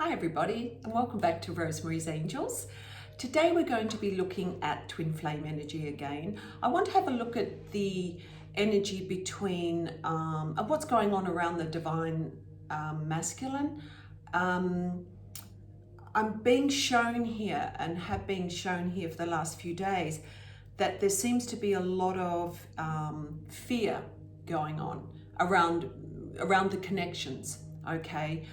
Hi everybody, and welcome back to Rosemary's Angels. Today we're going to be looking at twin flame energy again. I want to have a look at the energy between what's going on around the divine masculine. I'm being shown here and have been shown here for the last few days that there seems to be a lot of fear going on around the connections, okay?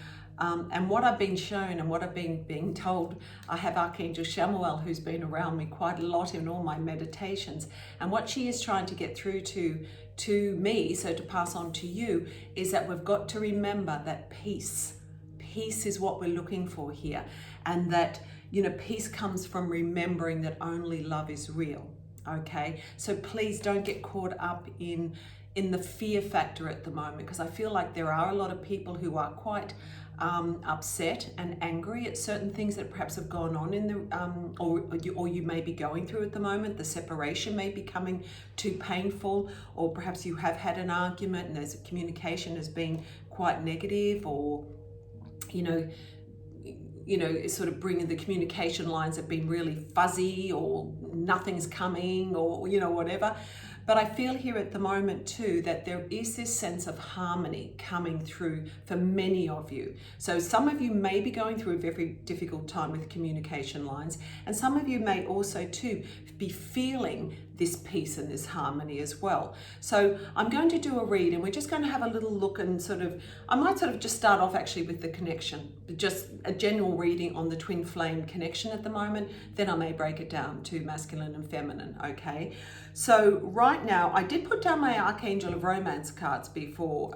And what I've been shown and what I've been being told, I have Archangel Chamuel who's been around me quite a lot in all my meditations. And what she is trying to get through to me, so to pass on to you, is that we've got to remember that peace is what we're looking for here. And that, you know, peace comes from remembering that only love is real, okay? So please don't get caught up in the fear factor at the moment, because I feel like there are a lot of people who are quite upset and angry at certain things that perhaps have gone on in the or you may be going through at the moment. The separation may be coming too painful, or perhaps you have had an argument and there's communication has been quite negative, or you know, sort of bringing the communication lines have been really fuzzy, or nothing's coming, or you know, whatever. But I feel here at the moment too that there is this sense of harmony coming through for many of you. So some of you may be going through a very difficult time with communication lines, and some of you may also too be feeling this peace and this harmony as well. So I'm going to do a read, and we're just going to have a little look and I might just start off actually with the connection, just a general reading on the twin flame connection at the moment. Then I may break it down to masculine and feminine, okay? So right now, I did put down my Archangel of Romance cards before,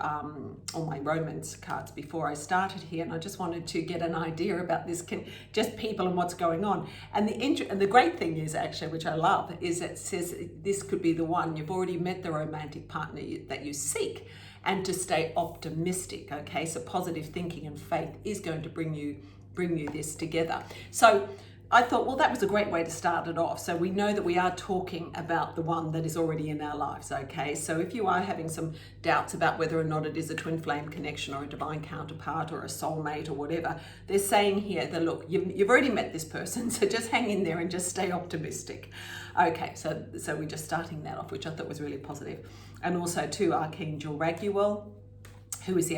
or my romance cards before I started here, and I just wanted to get an idea about this, just people and what's going on. And the great thing is actually, which I love, is it says this could be the one. You've already met the romantic partner that you seek, and to stay optimistic, okay? So positive thinking and faith is going to bring you this together. So I thought, well, that was a great way to start it off. So we know that we are talking about the one that is already in our lives, okay? So if you are having some doubts about whether or not it is a twin flame connection or a divine counterpart or a soulmate or whatever, they're saying here that, look, you've already met this person, so just hang in there and just stay optimistic. Okay, so we're just starting that off, which I thought was really positive. And also to Archangel Raguel, who is the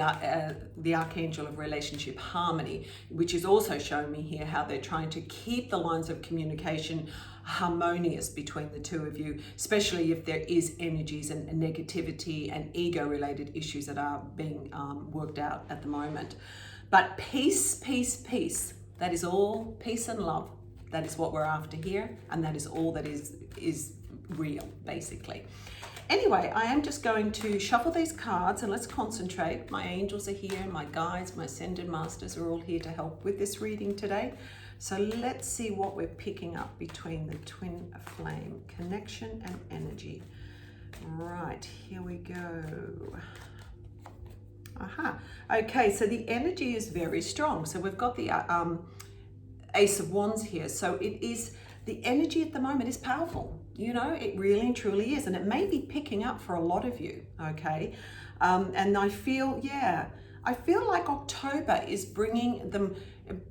Archangel of Relationship Harmony, which is also showing me here how they're trying to keep the lines of communication harmonious between the two of you, especially if there is energies and negativity and ego-related issues that are being worked out at the moment. But peace, peace, peace. That is all peace and love. That is what we're after here, and that is all that is real, basically. Anyway, I am just going to shuffle these cards and let's concentrate. My angels are here, my guides, my ascended masters are all here to help with this reading today. So let's see what we're picking up between the twin flame connection and energy. Right, here we go. Aha. Okay, so the energy is very strong. So we've got the Ace of Wands here. So it is, the energy at the moment is powerful. You know, it really and truly is. And it may be picking up for a lot of you, okay? And I feel like October is bringing them,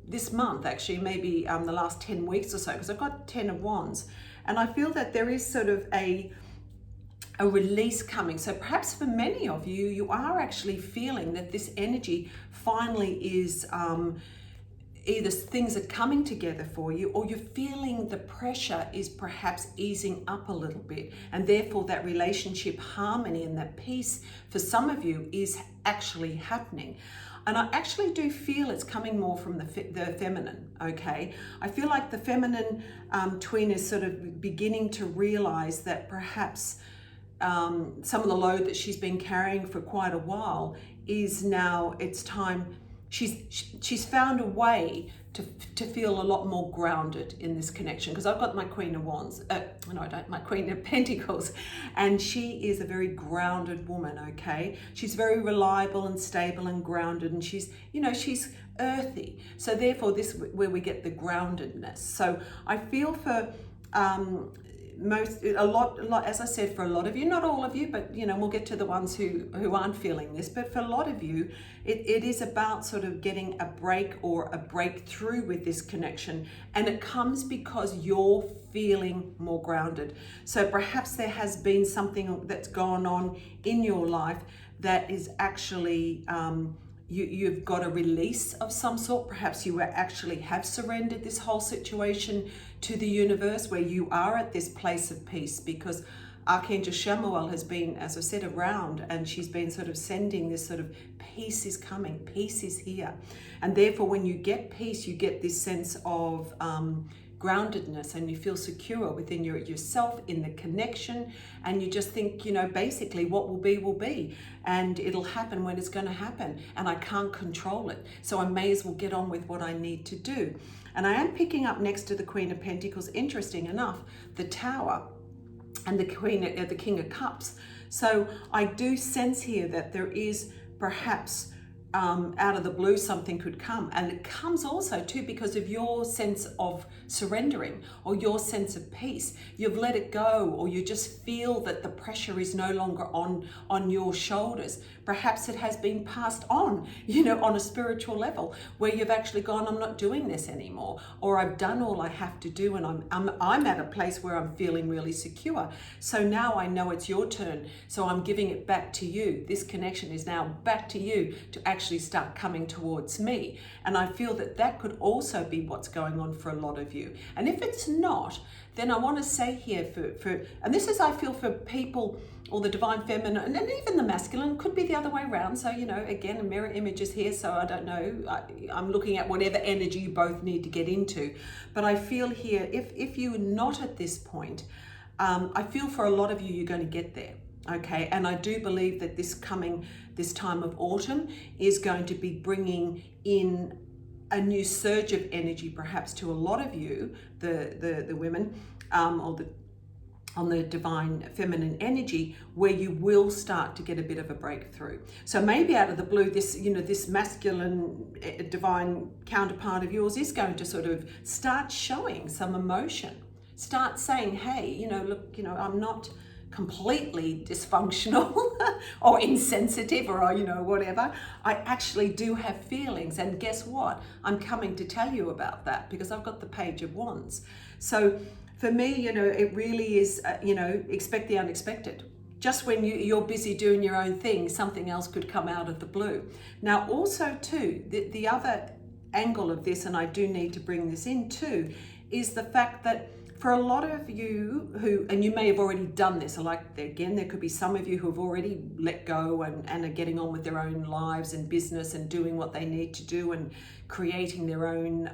this month actually, maybe the last 10 weeks or so, because I've got 10 of Wands. And I feel that there is sort of a release coming. So perhaps for many of you, you are actually feeling that this energy finally is, either things are coming together for you, or you're feeling the pressure is perhaps easing up a little bit, and therefore that relationship harmony and that peace for some of you is actually happening. And I actually do feel it's coming more from the feminine, okay? I feel like the feminine twin is sort of beginning to realize that perhaps some of the load that she's been carrying for quite a while is now, it's time. She's found a way to feel a lot more grounded in this connection, because I've got my Queen of Wands, my Queen of Pentacles, and she is a very grounded woman, okay? She's very reliable and stable and grounded, and she's earthy. So therefore this where we get the groundedness. So I feel for a lot, as I said, for a lot of you, not all of you, but we'll get to the ones who aren't feeling this, but for a lot of you, it is about sort of getting a break or a breakthrough with this connection, and it comes because you're feeling more grounded. So perhaps there has been something that's gone on in your life that is actually you've got a release of some sort. Perhaps you actually have surrendered this whole situation to the universe, where you are at this place of peace, because Archangel Chamuel has been, as I said, around, and she's been sort of sending this sort of peace is coming, peace is here. And therefore, when you get peace, you get this sense of groundedness, and you feel secure within yourself, in the connection, and you just think, basically what will be, and it'll happen when it's going to happen, and I can't control it, so I may as well get on with what I need to do. And I am picking up next to the Queen of Pentacles, interesting enough, the Tower and the King of Cups. So I do sense here that there is perhaps out of the blue something could come, and it comes also too because of your sense of surrendering or your sense of peace. You've let it go, or you just feel that the pressure is no longer on your shoulders. Perhaps it has been passed on, on a spiritual level, where you've actually gone, I'm not doing this anymore, or I've done all I have to do, and I'm at a place where I'm feeling really secure. So now I know it's your turn, so I'm giving it back to you. This connection is now back to you to actually start coming towards me. And I feel that could also be what's going on for a lot of you. And if it's not, then I want to say here and this is, I feel, for people, or the divine feminine, and even the masculine, could be the other way around. So, again, a mirror image is here, so I don't know. I'm looking at whatever energy you both need to get into. But I feel here, if you're not at this point, I feel for a lot of you, you're going to get there. Okay, and I do believe that this time of autumn is going to be bringing in a new surge of energy, perhaps to a lot of you, the women, or on the divine feminine energy, where you will start to get a bit of a breakthrough. So maybe out of the blue, this masculine divine counterpart of yours is going to sort of start showing some emotion, start saying, hey, look, I'm not completely dysfunctional or insensitive or whatever. I actually do have feelings, and guess what? I'm coming to tell you about that, because I've got the Page of Wands. So for me, it really is, expect the unexpected. Just when you're busy doing your own thing, something else could come out of the blue. Now also too, the other angle of this, and I do need to bring this in too, is the fact that for a lot of you and you may have already done this, again, there could be some of you who have already let go and are getting on with their own lives and business and doing what they need to do and creating their own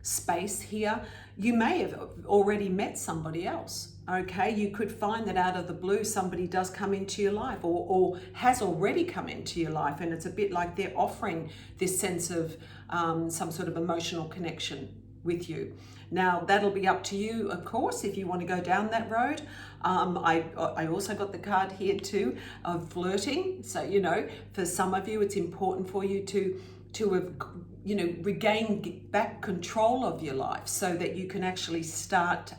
space here. You may have already met somebody else. Okay, you could find that out of the blue somebody does come into your life, or has already come into your life, and it's a bit like they're offering this sense of some sort of emotional connection with you. Now, that'll be up to you, of course, if you want to go down that road. I also got the card here too of flirting. So, for some of you, it's important for you to have, regain back control of your life, so that you can actually start,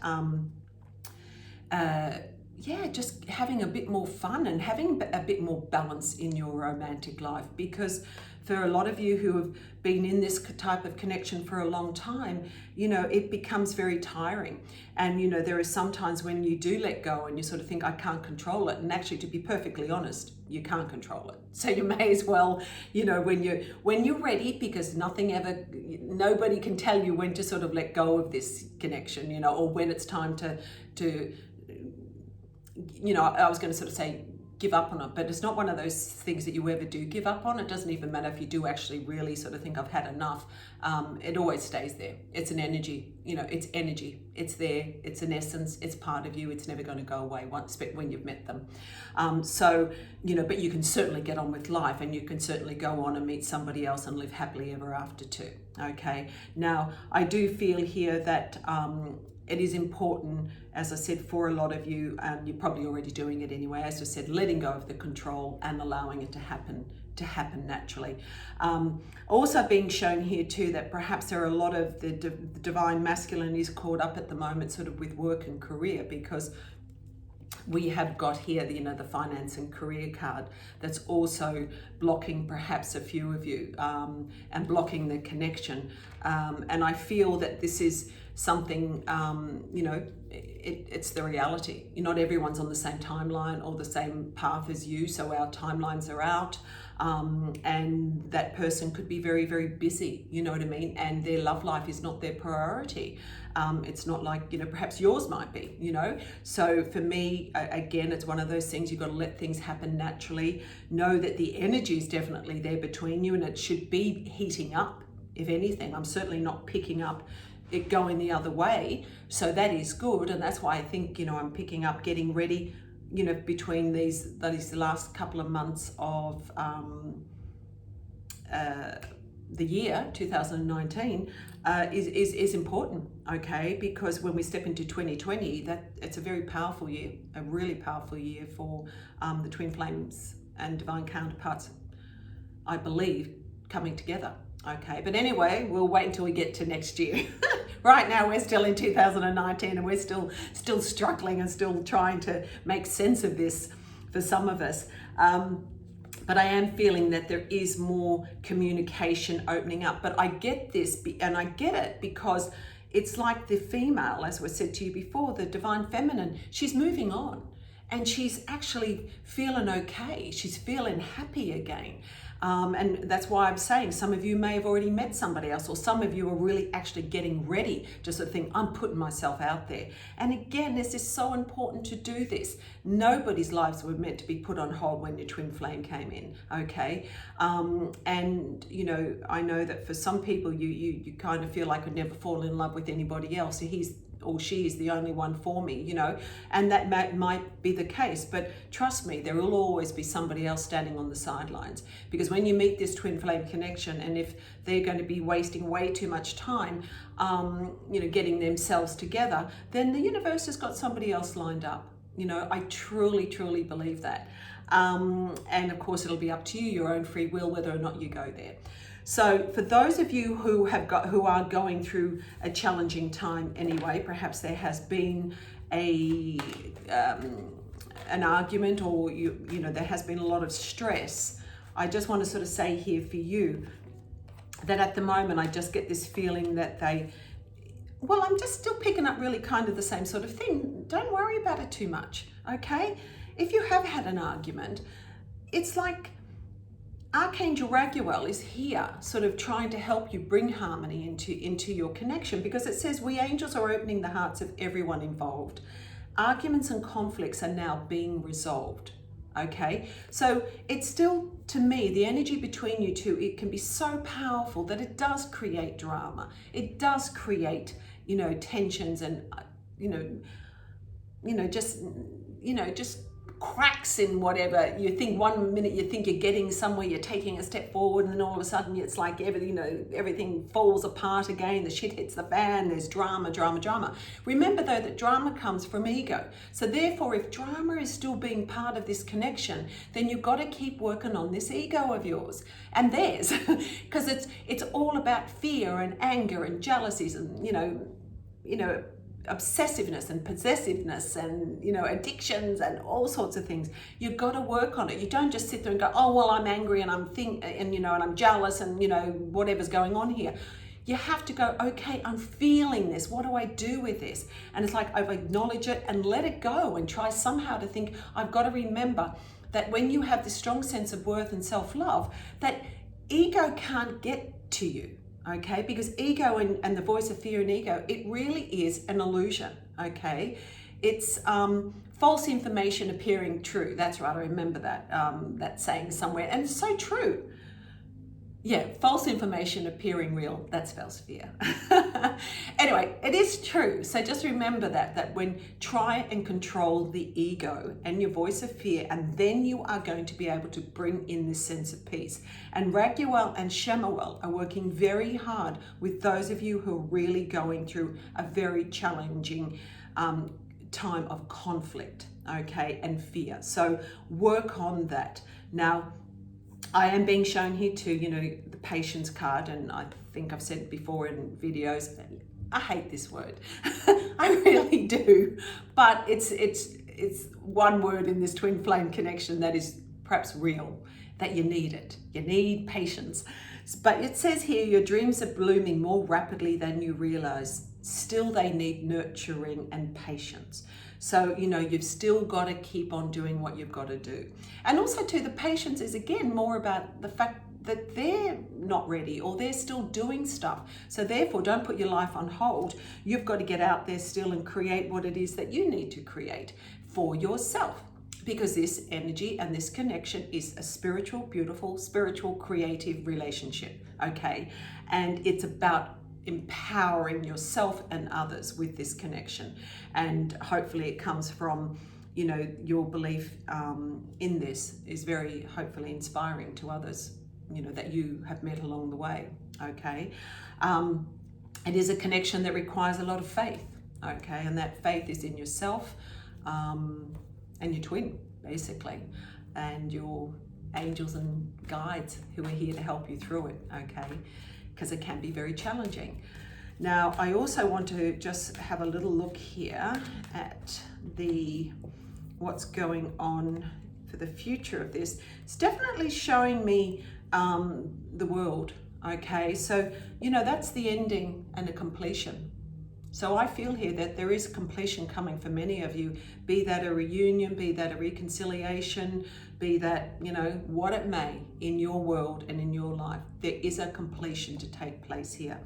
just having a bit more fun and having a bit more balance in your romantic life. Because for a lot of you who have been in this type of connection for a long time, it becomes very tiring. And, there are some times when you do let go and you sort of think, I can't control it. And actually, to be perfectly honest, you can't control it. So you may as well, when you're ready, because nobody can tell you when to sort of let go of this connection, or when it's time to I was going to sort of say, give up on it, but it's not one of those things that you ever do give up on. It doesn't even matter if you do actually really sort of think I've had enough. It always stays there. It's an energy, it's energy. It's there. It's an essence. It's part of you. It's never going to go away when you've met them. But you can certainly get on with life, and you can certainly go on and meet somebody else and live happily ever after too. Okay. Now, I do feel here that it is important, as I said, for a lot of you, and you're probably already doing it anyway, as I said, letting go of the control and allowing it to happen to happen naturally. Also being shown here too that perhaps there are a lot of the divine masculine is caught up at the moment sort of with work and career, because we have got here the, the finance and career card that's also blocking perhaps a few of you, and blocking the connection. And I feel that this is something, it's the reality. Not everyone's on the same timeline or the same path as you, so our timelines are out. And that person could be very, very busy, you know what I mean? And their love life is not their priority. It's not like, perhaps yours might be, So for me, again, it's one of those things, you've got to let things happen naturally. Know that the energy is definitely there between you, and it should be heating up, if anything. I'm certainly not picking up it going the other way. So that is good. And that's why I think, I'm picking up getting ready, between these last couple of months of the year 2019 is important, okay? Because when we step into 2020, that it's a very powerful year, a really powerful year for the twin flames and divine counterparts, I believe, coming together. Okay, but anyway, we'll wait until we get to next year. Right now, we're still in 2019, and we're still struggling and still trying to make sense of this for some of us. But I am feeling that there is more communication opening up. But I get this, and I get it because it's like the female, as was said to you before, the divine feminine, she's moving on. And she's actually feeling okay. She's feeling happy again. And that's why I'm saying some of you may have already met somebody else, or some of you are really actually getting ready to sort of think, I'm putting myself out there. And again, this is so important to do this. Nobody's lives were meant to be put on hold when your twin flame came in, okay? And, I know that for some people, you kind of feel like I'd never fall in love with anybody else. So he's or she is the only one for me, and that might be the case, but trust me, there will always be somebody else standing on the sidelines, because when you meet this twin flame connection, and if they're going to be wasting way too much time, getting themselves together, then the universe has got somebody else lined up. I truly, truly believe that. And of course, it'll be up to you, your own free will, whether or not you go there. So for those of you who are going through a challenging time anyway, perhaps there has been an argument, or there has been a lot of stress. I just want to sort of say here for you that at the moment I just get this feeling that I'm just still picking up really kind of the same sort of thing. Don't worry about it too much, okay? If you have had an argument, it's like Archangel Raguel is here sort of trying to help you bring harmony into your connection, because it says we angels are opening the hearts of everyone involved. Arguments and conflicts are now being resolved. Okay, so it's still, to me, the energy between you two, it can be so powerful that it does create drama. It does create, tensions and, just cracks in whatever you think. One minute you think you're getting somewhere, you're taking a step forward, and then all of a sudden it's like everything falls apart again. The shit hits the fan. There's drama. Remember though that drama comes from ego. So therefore, if drama is still being part of this connection, then you've got to keep working on this ego of yours and theirs, because it's all about fear and anger and jealousies and obsessiveness and possessiveness and addictions and all sorts of things. You've got to work on it. You don't just sit there and go, oh well, I'm angry and and I'm jealous and whatever's going on here. You have to go, okay, I'm feeling this. What do I do with this? And it's like, I've acknowledged it and let it go, and try somehow to think, I've got to remember that when you have this strong sense of worth and self-love, that ego can't get to you. Okay, because ego and the voice of fear and ego, it really is an illusion, okay? It's false information appearing true. That's right, I remember that saying somewhere, and it's so true. Yeah, false information appearing real, that's false fear. Anyway, it is true. So just remember that when try and control the ego and your voice of fear, and then you are going to be able to bring in this sense of peace. And Raguel and Shemuel are working very hard with those of you who are really going through a very challenging time of conflict, okay, and fear. So work on that. Now, I am being shown here too, the patience card, and I think I've said before in videos, I hate this word. I really do. But it's one word in this twin flame connection that is perhaps real, that you need it. You need patience. But it says here, your dreams are blooming more rapidly than you realize. Still, they need nurturing and patience. So, you've still got to keep on doing what you've got to do. And also too, the patience is again more about the fact that they're not ready or they're still doing stuff. So therefore, don't put your life on hold. You've got to get out there still and create what it is that you need to create for yourself. Because this energy and this connection is a spiritual, beautiful, spiritual, creative relationship, okay? And it's about empowering yourself and others with this connection. And hopefully it comes from, your belief in this is very hopefully inspiring to others, that you have met along the way, okay? It is a connection that requires a lot of faith, okay? And that faith is in yourself, and your twin, basically, and your angels and guides who are here to help you through it, okay? Because it can be very challenging. Now, I also want to just have a little look here at what's going on for the future of this. It's definitely showing me the world, okay? So, that's the ending and a completion. So I feel here that there is a completion coming for many of you, be that a reunion, be that a reconciliation, be that, what it may in your world and in your life. There is a completion to take place here.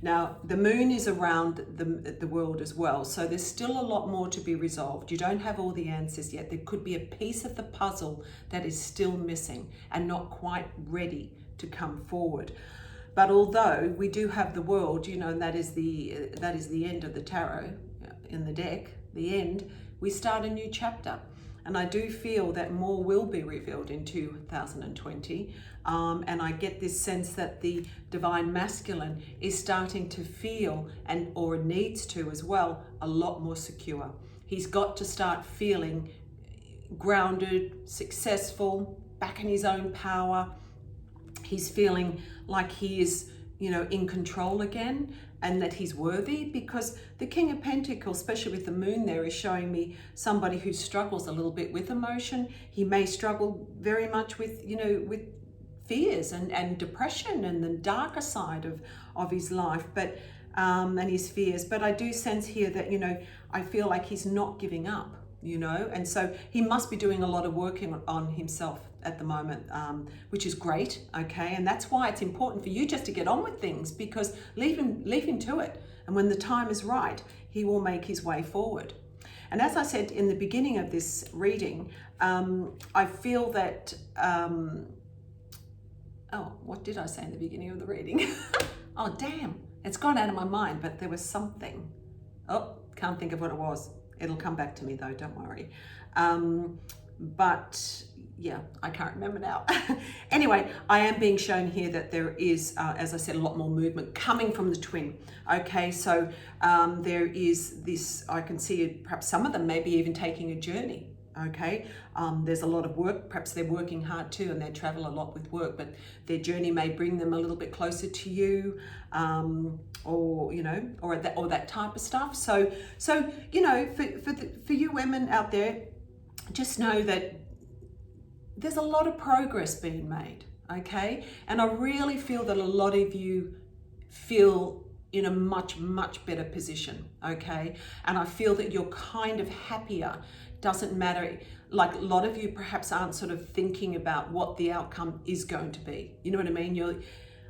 Now, the moon is around the world as well, so there's still a lot more to be resolved. You don't have all the answers yet. There could be a piece of the puzzle that is still missing and not quite ready to come forward. But although we do have the world, and that is the end of the tarot in the deck, the end, we start a new chapter. And I do feel that more will be revealed in 2020. And I get this sense that the divine masculine is starting to feel, or needs to as well, a lot more secure. He's got to start feeling grounded, successful, back in his own power. He's feeling like he is, in control again, and that he's worthy, because the King of Pentacles, especially with the moon there, is showing me somebody who struggles a little bit with emotion. He may struggle very much with, with fears and depression and the darker side of his life, but and his fears. But I do sense here that, I feel like he's not giving up, and so he must be doing a lot of working on himself at the moment, which is great, okay? And that's why it's important for you just to get on with things, because leave him to it. And when the time is right, he will make his way forward. And as I said in the beginning of this reading, I feel that, what did I say in the beginning of the reading? Oh, damn, it's gone out of my mind, but there was something. Oh, can't think of what it was. It'll come back to me though, don't worry. But yeah, I can't remember now. Anyway, I am being shown here that there is, as I said, a lot more movement coming from the twin. Okay, so there is this, I can see it, perhaps some of them maybe even taking a journey. Okay, there's a lot of work. Perhaps they're working hard too, and they travel a lot with work, but their journey may bring them a little bit closer to you, or that type of stuff. So for you women out there, just know that there's a lot of progress being made, okay? And I really feel that a lot of you feel in a much, much better position, okay? And I feel that you're kind of happier. Doesn't matter, like a lot of you perhaps aren't sort of thinking about what the outcome is going to be. You know what I mean?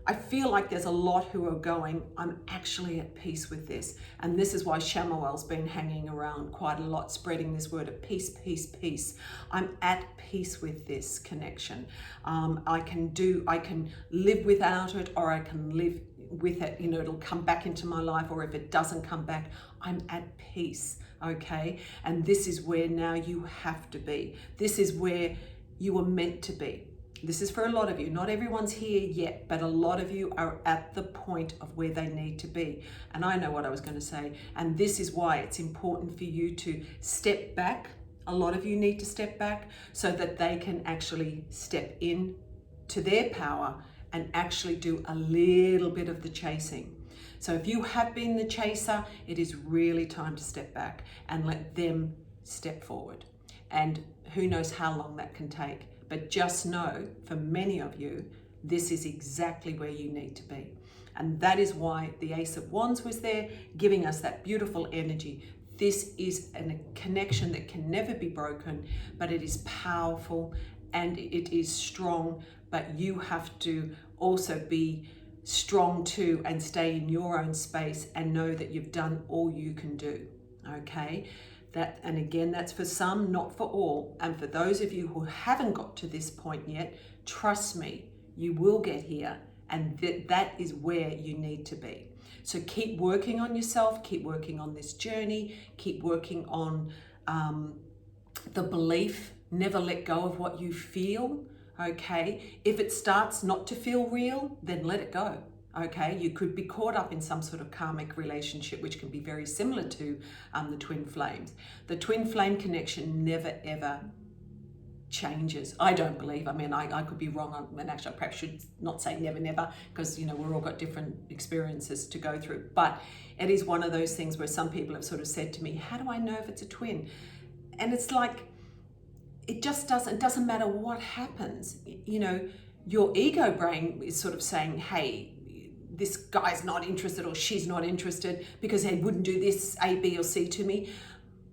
I feel like there's a lot who are going, I'm actually at peace with this. And this is why Shamuel's been hanging around quite a lot, spreading this word of peace, peace, peace. I'm at peace with this connection. I can live without it, or I can live with it. It'll come back into my life, or if it doesn't come back, I'm at peace, okay? And this is where now you have to be. This is where you were meant to be. This is for a lot of you. Not everyone's here yet, but a lot of you are at the point of where they need to be. And I know what I was going to say. And this is why it's important for you to step back. A lot of you need to step back so that they can actually step in to their power and actually do a little bit of the chasing. So if you have been the chaser, it is really time to step back and let them step forward. And who knows how long that can take. But just know, for many of you, this is exactly where you need to be. And that is why the Ace of Wands was there, giving us that beautiful energy. This is a connection that can never be broken, but it is powerful and it is strong. But you have to also be strong too and stay in your own space and know that you've done all you can do. Okay? That, and again, that's for some, not for all. And for those of you who haven't got to this point yet, trust me, you will get here, and that is where you need to be. So keep working on yourself, keep working on this journey, keep working on the belief, never let go of what you feel, okay? If it starts not to feel real, then let it go. Okay, you could be caught up in some sort of karmic relationship, which can be very similar to the twin flames. The twin flame connection never ever changes. I don't believe. I mean, I could be wrong. And actually, I perhaps should not say never, never, because we're all got different experiences to go through. But it is one of those things where some people have sort of said to me, "How do I know if it's a twin?" And it's like, it just doesn't matter what happens. Your ego brain is sort of saying, "Hey, this guy's not interested or she's not interested because they wouldn't do this A, B, or C to me."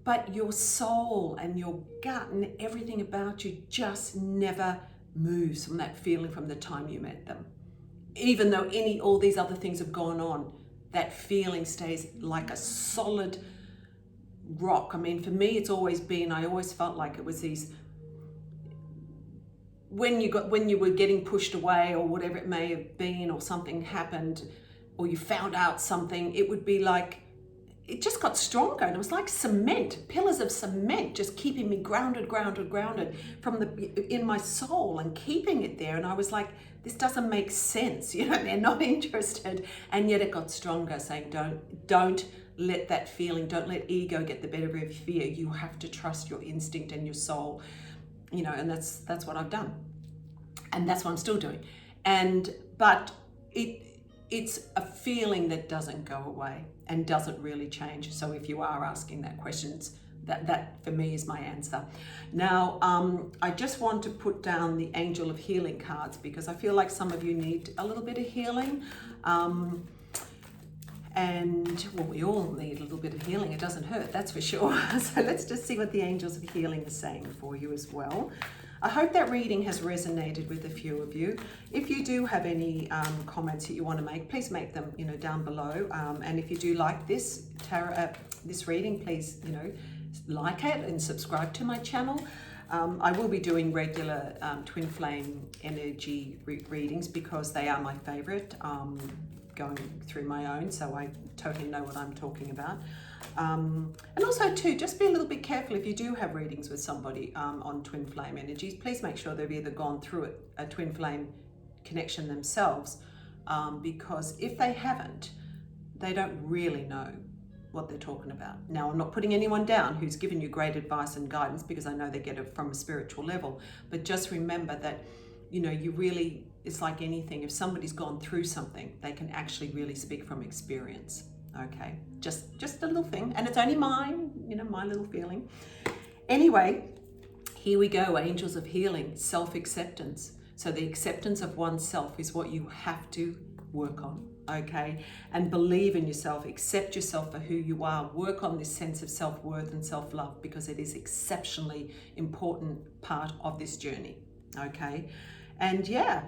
But your soul and your gut and everything about you just never moves from that feeling from the time you met them. Even though all these other things have gone on, that feeling stays like a solid rock. I mean, for me, it's always been, I always felt like it was these, when you were getting pushed away or whatever it may have been, or something happened, or you found out something, it would be like, it just got stronger. And it was like cement, pillars of cement, just keeping me grounded from in my soul and keeping it there. And I was like, this doesn't make sense. They're not interested. And yet it got stronger, saying, don't let that feeling, don't let ego get the better of your fear. You have to trust your instinct and your soul. And that's what I've done, and that's what I'm still doing. But it's a feeling that doesn't go away and doesn't really change. So if you are asking that question, that for me is my answer. Now, I just want to put down the Angel of Healing cards, because I feel like some of you need a little bit of healing. And well, we all need a little bit of healing. It doesn't hurt, that's for sure. So let's just see what the Angels of Healing are saying for you as well. I hope that reading has resonated with a few of you. If you do have any comments that you want to make, please make them, down below. And if you do like this this reading, please, like it and subscribe to my channel. I will be doing regular twin flame energy readings because they are my favorite. Going through my own, so I totally know what I'm talking about. And also too, just be a little bit careful if you do have readings with somebody on twin flame energies. Please make sure they've either gone through a twin flame connection themselves, because if they haven't, they don't really know what they're talking about. Now, I'm not putting anyone down who's given you great advice and guidance, because I know they get it from a spiritual level, but just remember that you really, it's like anything. If somebody's gone through something, they can actually really speak from experience. Okay, just a little thing, and it's only mine, my little feeling. Anyway, here we go. Angels of Healing, self-acceptance. So the acceptance of oneself is what you have to work on. Okay, and believe in yourself, accept yourself for who you are, work on this sense of self-worth and self-love, because it is exceptionally important part of this journey. Okay. And yeah,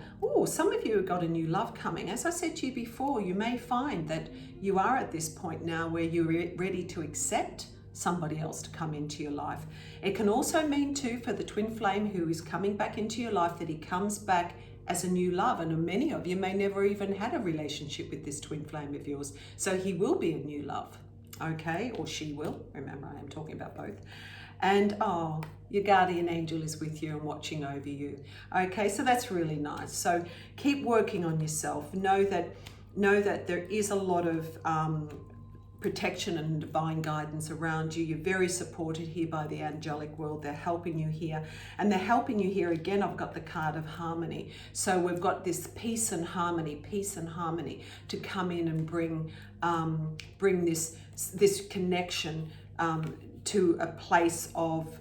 some of you have got a new love coming. As I said to you before, you may find that you are at this point now where you're ready to accept somebody else to come into your life. It can also mean too, for the twin flame who is coming back into your life, that he comes back as a new love. And many of you may never even had a relationship with this twin flame of yours. So he will be a new love, okay? Or she will. Remember, I am talking about both. And your guardian angel is with you and watching over you. Okay, so that's really nice. So keep working on yourself. Know that there is a lot of protection and divine guidance around you. You're very supported here by the angelic world. They're helping you here, and they're helping you here again. I've got the card of harmony. So we've got this peace and harmony to come in and bring this connection to a place of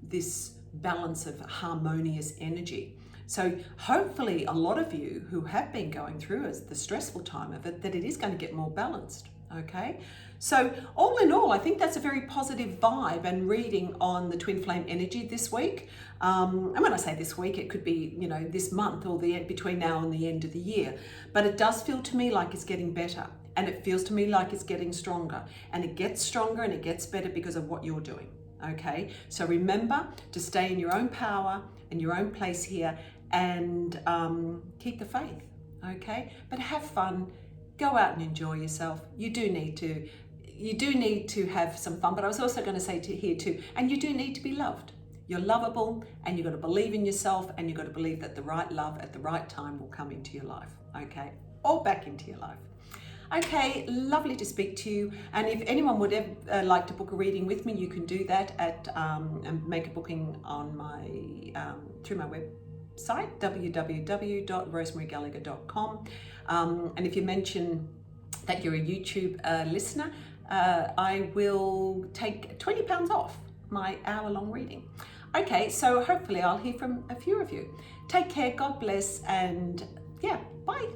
this balance of harmonious energy. So hopefully a lot of you who have been going through as the stressful time of it, that it is going to get more balanced, okay? So all in all, I think that's a very positive vibe and reading on the twin flame energy this week. And when I say this week, it could be, you know, this month or between now and the end of the year. But it does feel to me like it's getting better, and it feels to me like it's getting stronger, and it gets stronger and it gets better because of what you're doing, okay? So remember to stay in your own power and your own place here, and keep the faith, okay? But have fun, go out and enjoy yourself. You do need to have some fun, but I was also going to say here too, and you do need to be loved. You're lovable, and you've got to believe in yourself, and you've got to believe that the right love at the right time will come into your life, okay? Or back into your life. Okay, lovely to speak to you. And if anyone would ever like to book a reading with me, you can do that at and make a booking on my through my website, www.rosemarygallagher.com. And if you mention that you're a YouTube listener, I will take £20 off my hour-long reading. Okay, so hopefully I'll hear from a few of you. Take care, God bless, and yeah, bye.